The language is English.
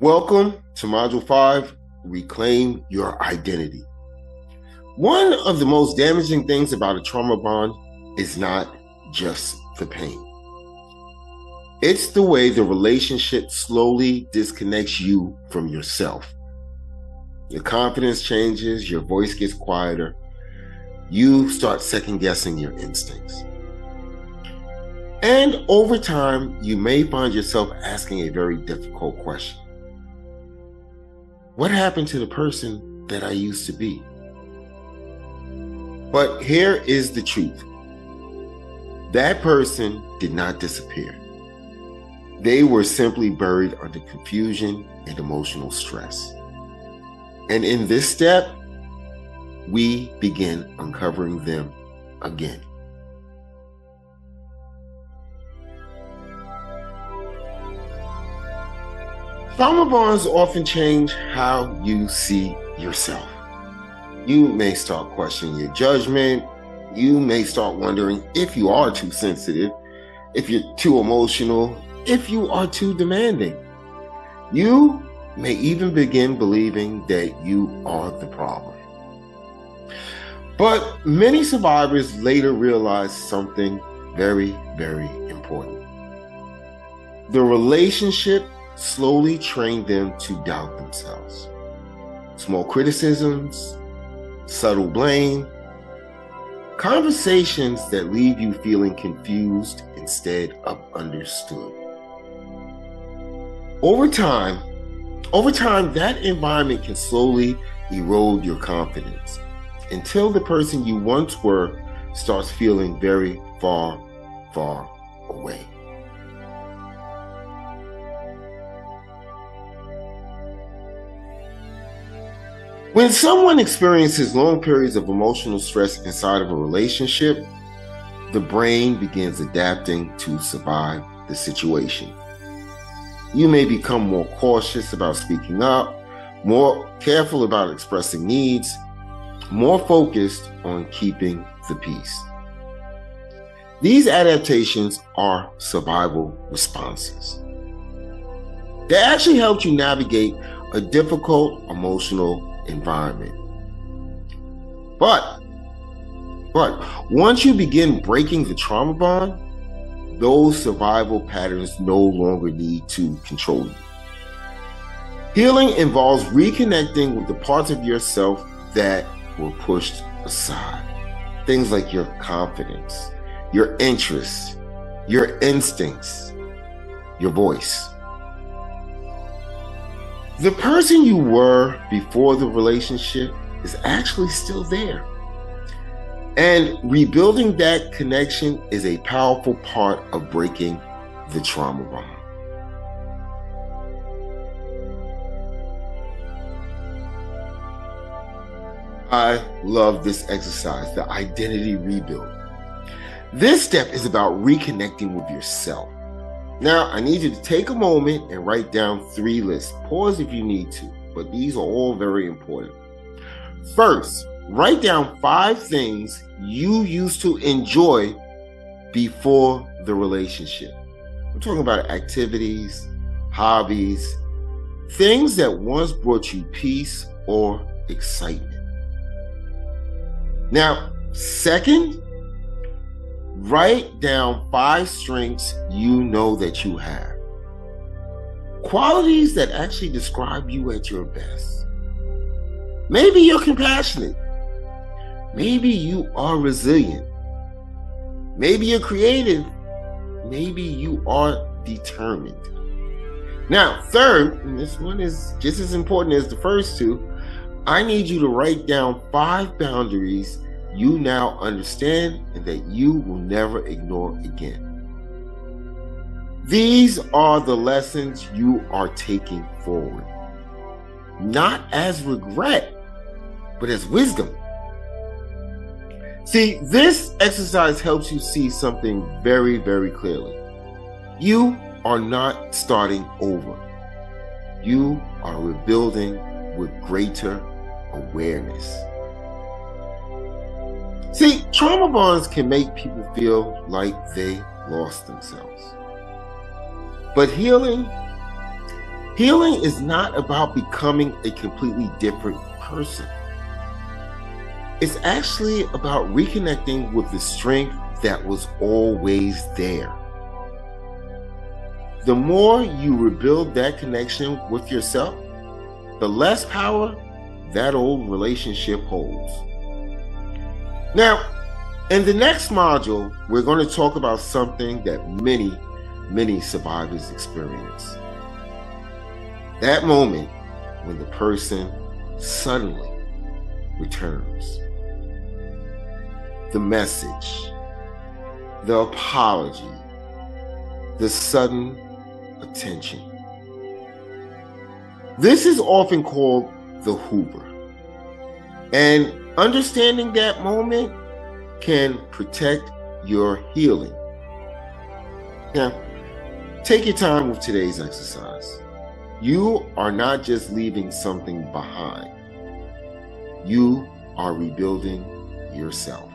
Welcome to Module 5, Reclaim Your Identity. One of the most damaging things about a trauma bond is not just the pain. It's the way the relationship slowly disconnects you from yourself. Your confidence changes, your voice gets quieter, you start second-guessing your instincts. And over time, you may find yourself asking a very difficult question. What happened to the person that I used to be? But here is the truth. That person did not disappear. They were simply buried under confusion and emotional stress. And in this step, we begin uncovering them again. Trauma bonds often change how you see yourself. You may start questioning your judgment. You may start wondering if you are too sensitive, if you're too emotional, if you are too demanding. You may even begin believing that you are the problem. But many survivors later realize something very, very important. The relationship slowly trained them to doubt themselves. Small criticisms, subtle blame, conversations that leave you feeling confused instead of understood. Over time, that environment can slowly erode your confidence until the person you once were starts feeling very far, far away. When someone experiences long periods of emotional stress inside of a relationship, the brain begins adapting to survive the situation. You may become more cautious about speaking up, more careful about expressing needs, more focused on keeping the peace. These adaptations are survival responses. They actually help you navigate a difficult emotional environment. But once you begin breaking the trauma bond, those survival patterns no longer need to control you. Healing involves reconnecting with the parts of yourself that were pushed aside. Things like your confidence, your interests, your instincts, your voice. The person you were before the relationship is actually still there. And rebuilding that connection is a powerful part of breaking the trauma bond. I love this exercise, the identity rebuild. This step is about reconnecting with yourself. Now, I need you to take a moment and write down 3 lists. Pause if you need to, but these are all very important. First, write down 5 things you used to enjoy before the relationship. I'm talking about activities, hobbies, things that once brought you peace or excitement. Now, second, write down 5 strengths you know that you have. Qualities that actually describe you at your best. Maybe you're compassionate. Maybe you are resilient. Maybe you're creative. Maybe you are determined. Now, third, and this one is just as important as the first 2, I need you to write down 5 boundaries you now understand and that you will never ignore again. These are the lessons you are taking forward, not as regret, but as wisdom. See, this exercise helps you see something very, very clearly. You are not starting over. You are rebuilding with greater awareness. See, trauma bonds can make people feel like they lost themselves. But healing Healing is not about becoming a completely different person. It's actually about reconnecting with the strength that was always there. The more you rebuild that connection with yourself, the less power that old relationship holds. Now, in the next module, we're going to talk about something that many survivors experience. That moment when the person suddenly returns. The message, the apology, the sudden attention. This is often called the Hoover. And understanding that moment can protect your healing. Now, take your time with today's exercise. You are not just leaving something behind. You are rebuilding yourself.